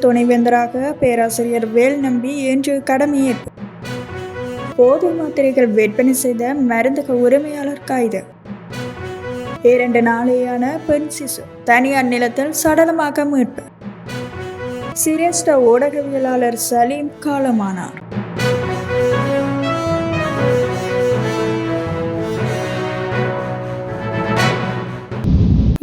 துணைவேந்தராக பேராசிரியர் வேல்நம்பி இன்று கடமையேற்பு. போதை மாத்திரைகள் விற்பனை செய்த மருந்தக உரிமையாளர் கைது. 2 நாளேயான பெண் சிசு தனியார் நிலத்தில் சடலமாக மீட்பு. சிரேஷ்ட ஊடகவியலாளர் சலீம் காலமானார்.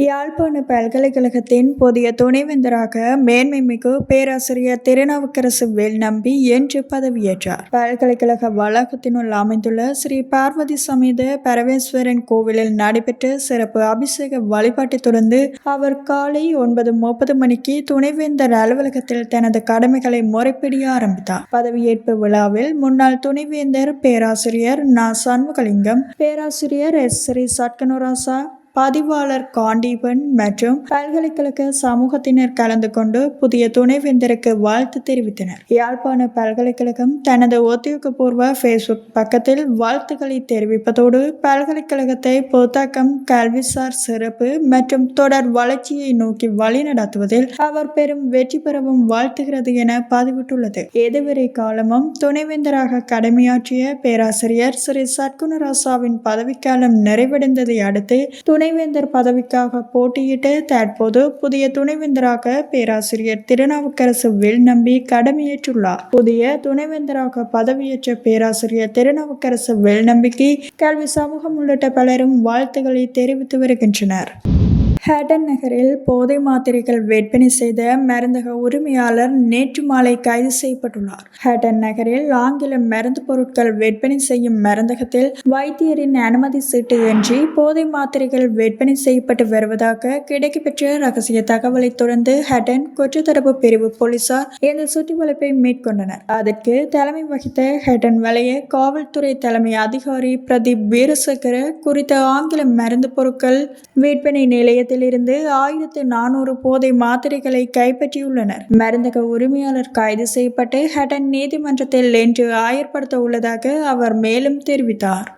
யாழ்ப்பாண பல்கலைக்கழகத்தின் புதிய துணைவேந்தராக மேன்மைமிகு பேராசிரியர் திருநாவுக்கரசு வேல்நம்பி இன்று பதவியேற்றார். பல்கலைக்கழக வளாகத்தினுள் அமைந்துள்ள ஸ்ரீ பார்வதி சமேத பரமேஸ்வரன் கோவிலில் நடைபெற்ற சிறப்பு அபிஷேக வழிபாட்டை தொடர்ந்து அவர் காலை 9:30 மணிக்கு துணைவேந்தர் அலுவலகத்தில் தனது கடமைகளை முறைப்படி ஆரம்பித்தார். பதவியேற்பு விழாவில் முன்னாள் துணைவேந்தர் பேராசிரியர் ந. சண்முகலிங்கம், பேராசிரியர் எஸ். ஸ்ரீ சட்கனுராசா, பதிவாளர் காண்டீபன் மற்றும் பல்கலைக்கழக சமூகத்தினர் கலந்து கொண்டு புதிய துணைவேந்தருக்கு வாழ்த்து தெரிவித்தனர். யாழ்ப்பாண பல்கலைக்கழகம் தனது உத்தியோகபூர்வ ஃபேஸ்புக் பக்கத்தில் வாழ்த்துக்களை தெரிவிப்பதோடு பல்கலைக்கழகத்தை புத்தாக்கம், கல்விசார் சிறப்பு மற்றும் தொடர் வளர்ச்சியை நோக்கி வழிநடத்துவதில் அவர் பெரும் வெற்றி பெறவும் வாழ்த்துகிறது என பதிவிட்டுள்ளது. இதுவரை காலமும் துணைவேந்தராக கடமையாற்றிய பேராசிரியர் ஸ்ரீ சட்குணராசாவின் பதவிக்காலம் நிறைவடைந்ததை அடுத்து துணைவேந்தர் பதவிக்காக போட்டியிட்டு தற்போது புதிய துணைவேந்தராக பேராசிரியர் திருநாவுக்கரசு வேல்நம்பி கடமையேற்றுள்ளார். புதிய துணைவேந்தராக பதவியேற்ற பேராசிரியர் திருநாவுக்கரசு வேல்நம்பிக்கு கல்வி சமூகம் உள்ளிட்ட பலரும் வாழ்த்துக்களை தெரிவித்து வருகின்றனர். ஹட்டன் நகரில் போதை மாத்திரைகள் விற்பனை செய்த மருந்தக உரிமையாளர் நேற்று மாலை கைது செய்யப்பட்டுள்ளார். ஹட்டன் நகரில் ஆங்கில மருந்து பொருட்கள் விற்பனை செய்யும் மருந்தகத்தில் வைத்தியரின் அனுமதி சீட்டு இன்றி போதை மாத்திரைகள் விற்பனை செய்யப்பட்டு வருவதாக கிடைக்கப்பெற்ற ரகசிய தகவலை தொடர்ந்து ஹட்டன் குற்றத்தடுப்பு பிரிவு போலீசார் இந்த சுற்றிவளைப்பை மேற்கொண்டனர். அதற்கு தலைமை வகித்த ஹட்டன் வலய காவல்துறை தலைமை அதிகாரி பிரதீப் வீரசேகர குறித்த ஆங்கில மருந்து பொருட்கள் விற்பனை நிலையத்தில் இருந்து 1400 போதை மாத்திரைகளை கைப்பற்றியுள்ளனர். மருந்தக உரிமையாளர் கைது செய்யப்பட்டு ஹட்டன் நீதிமன்றத்தில் இன்று ஆயர்படுத்த உள்ளதாக அவர் மேலும் தெரிவித்தார்.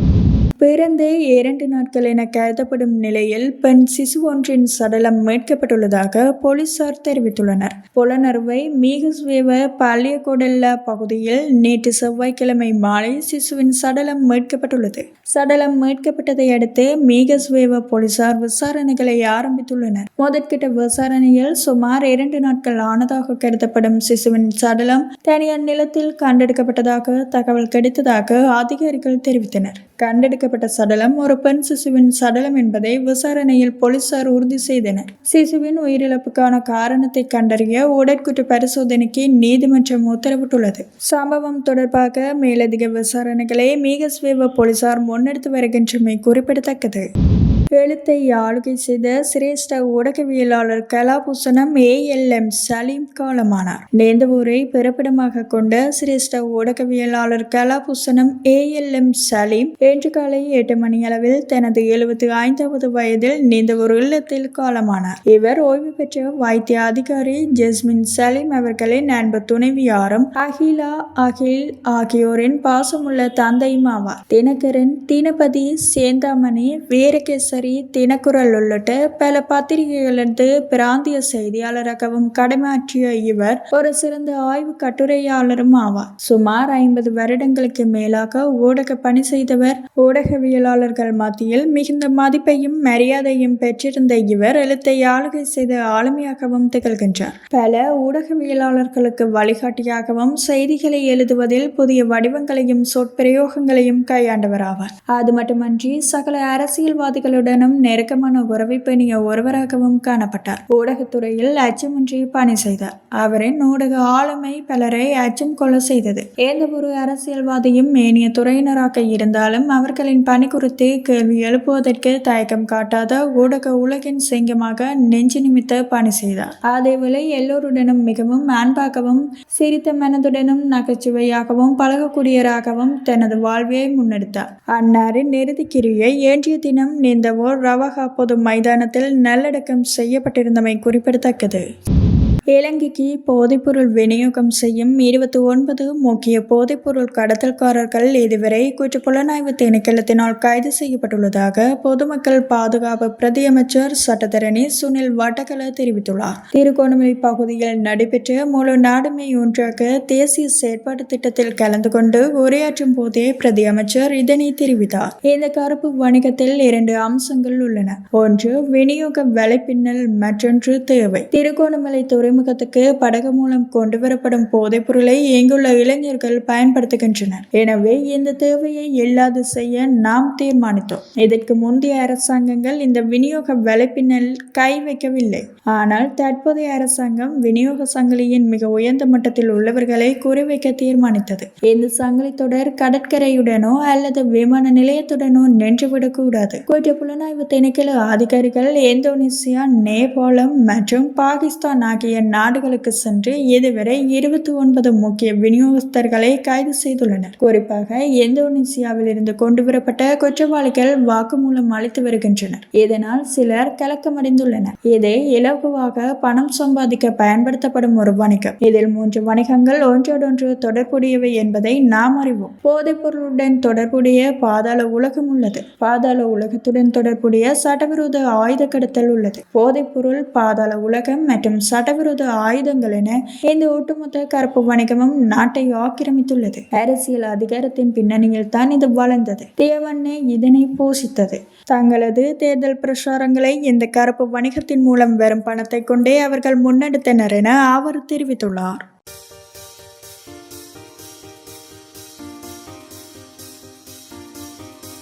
பிறந்து 2 நாட்கள் என கருதப்படும் நிலையில் பெண் சிசு ஒன்றின் சடலம் மீட்கப்பட்டுள்ளதாக போலீசார் தெரிவித்துள்ளனர். புலனறுவை மீகஸ்வேவ பாலியகொடல்ல பகுதியில் நேற்று செவ்வாய்க்கிழமை மாலை சிசுவின் சடலம் மீட்கப்பட்டுள்ளது. சடலம் மீட்கப்பட்டதை அடுத்து மீகஸ்வேவ போலீசார் விசாரணைகளை ஆரம்பித்துள்ளனர். முதற்கட்ட விசாரணையில் சுமார் 2 நாட்கள் ஆனதாக கருதப்படும் சிசுவின் சடலம் தனியார் நிலத்தில் கண்டெடுக்கப்பட்டதாக தகவல் கிடைத்ததாக அதிகாரிகள் தெரிவித்தனர். கண்டெடுக்கப்பட்ட சடலம் ஒரு பெண் சிசுவின் சடலம் என்பதை விசாரணையில் போலீசார் உறுதி செய்தனர். சிசுவின் உயிரிழப்புக்கான காரணத்தை கண்டறிய உடற்கூற்று பரிசோதனைக்கு நீதிமன்றம் உத்தரவிட்டுள்ளது. சம்பவம் தொடர்பாக மேலதிக விசாரணைகளை மீகஸ்வேவ போலீசார் முன்னெடுத்து வருகின்றமை குறிப்பிடத்தக்கது. எழுத்தை ஆளுகை செய்த சிரேஷ்ட ஊடகவியலாளர் கலாபூசணம் ALM சலீம் காலமானார். நேந்தவூரை பிறப்பிடமாக கொண்ட சிரேஷ்ட ஊடகவியலாளர் கலாபூசணம் ALM சலீம் இன்று காலை 8 மணியளவில் தனது 75வது வயதில் நேந்தவூர் இல்லத்தில் காலமானார். இவர் ஓய்வு பெற்ற வைத்திய அதிகாரி ஜஸ்மின் சலீம் அவர்களின் அன்பு துணைவியாரும் அகிலா அகில் ஆகியோரின் பாசமுள்ள தந்தையும் ஆவார். தினகரன், தினபதி, சேந்தாமணி, வீரகேசரி, தினக்குரல் உள்ளிட்ட பல பத்திரிகைகளிலிருந்து பிராந்திய செய்தியாளராகவும் கடமையாற்றிய இவர் ஒரு சிறந்த ஆய்வு கட்டுரையாளரும் ஆவார். சுமார் 50 வருடங்களுக்கு மேலாக ஊடக பணி செய்தவர். ஊடகவியலாளர்கள் மத்தியில் மிகுந்த மதிப்பையும் மரியாதையும் பெற்றிருந்த இவர் எழுத்தை ஆளுகை செய்த ஆளுமையாகவும் திகழ்கின்றார். பல ஊடகவியலாளர்களுக்கு வழிகாட்டியாகவும் செய்திகளை எழுதுவதில் புதிய வடிவங்களையும் சொற்பிரயோகங்களையும் கையாண்டவர் ஆவார். அது மட்டுமன்றி சகல அரசியல்வாதிகளுடன் நெருக்கமான உறவை பேணிய ஒருவராகவும் காணப்பட்டார். ஊடகத்துறையில் அச்சமின்றி பணி செய்தார். அவரின் ஊடக ஆளுமை பலரை அச்சம் கொள்ள செய்தது. எந்த ஒரு அரசியல்வாதியும் ஏனைய துறையினராக இருந்தாலும் அவர்களின் பணி குறித்து கேள்வி எழுப்புவதற்கு தயக்கம் காட்டாத ஊடக உலகின் சிங்கமாக நெஞ்சு நிமித்த பணி செய்தார். அதேவேளை எல்லோருடனும் மிகவும் அன்பாகவும் சிரித்த மனதுடனும் நகைச்சுவையாகவும் பழகக்கூடியவராகவும் தனது வாழ்வை முன்னெடுத்தார். அன்னாரின் இறுதிக்கிரியை இன்றைய தினம் நேந்தவூர் ரவஹா பொது மைதானத்தில் நல்லடக்கம் செய்யப்பட்டிருந்தமை குறிப்பிடத்தக்கது. இலங்கைக்கு போதைப்பொருள் விநியோகம் செய்யும் 29 முக்கிய போதைப்பொருள் கடத்தல்காரர்கள் இதுவரை குற்றப்புலனாய்வு திணைக்களத்தினால் கைது செய்யப்பட்டுள்ளதாக பொதுமக்கள் பாதுகாப்பு பிரதியமைச்சர் சட்டத்தரணி சுனில் வட்டக்கல தெரிவித்துள்ளார். திருகோணமலை பகுதியில் நடைபெற்ற முழு நாடுமே ஒன்றாக தேசிய செயற்பாட்டு திட்டத்தில் கலந்து கொண்டு உரையாற்றும் போதே பிரதியமைச்சர் இதனை தெரிவித்தார். இந்த கருப்பு வணிகத்தில் 2 அம்சங்கள் உள்ளன. ஒன்று விநியோக வலைப்பின்னல், மற்றொன்று தேவை. திருகோணமலை துறைமுகத்துக்கு படகு மூலம் கொண்டுவரப்படும் போதைப் பொருளை இங்குள்ள இளைஞர்கள் பயன்படுத்துகின்றனர். எனவே இந்த தேவையை இல்லாது செய்ய நாம் தீர்மானித்தோம். இதற்கு முந்தைய அரசாங்கங்கள் இந்த விநியோக வலைப்பின்னல் கை வைக்கவில்லை. ஆனால் தற்போதைய அரசாங்கம் விநியோக சங்கிலியின் மிக உயர்ந்த மட்டத்தில் உள்ளவர்களை குறிவைக்க தீர்மானித்தது. இந்த சங்கிலி தொடர் கடற்கரையுடனோ அல்லது விமான நிலையத்துடனோ நின்றுவிடக்கூடாது. குற்றப்புலனாய்வு திணைக்கள அதிகாரிகள் இந்தோனேசியா, நேபாளம் மற்றும் பாகிஸ்தான் ஆகிய நாடுகளுக்கு சென்று இதுவரை 29 முக்கிய விநியோகஸ்தர்களை கைது செய்துள்ளனர். குறிப்பாக இந்தோனேசியாவில் இருந்து கொண்டுவரப்பட்ட குற்றவாளிகள் வாக்குமூலம் அளித்து வருகின்றனர். இதனால் சிலர் கலக்கமடைந்துள்ளனர். இது இலகுவாக பணம் சம்பாதிக்க பயன்படுத்தப்படும் ஒரு வணிகம். இதில் 3 வணிகங்கள் ஒன்றோடொன்று தொடர்புடையவை என்பதை நாம் அறிவோம். போதைப் பொருளுடன் தொடர்புடைய பாதாள உலகம் உள்ளது. பாதாள உலகத்துடன் தொடர்புடைய சட்டவிரோத ஆயுத கடத்தல் உள்ளது. போதைப் பொருள், பாதாள உலகம் மற்றும் சட்டவிரோத ஆயுதங்கள் என இந்த ஒட்டுமொத்த கருப்பு வணிகமும் நாட்டை ஆக்கிரமித்துள்ளது. அரசியல் அதிகாரத்தின் பின்னணியில் தான் இது வளர்ந்தது. தேவண்ணே இதனை போஷித்தது. தங்களது தேர்தல் பிரச்சாரங்களை இந்த கருப்பு வணிகத்தின் மூலம் வரும் பணத்தை கொண்டே அவர்கள் முன்னெடுத்தனர் என அவர் தெரிவித்துள்ளார்.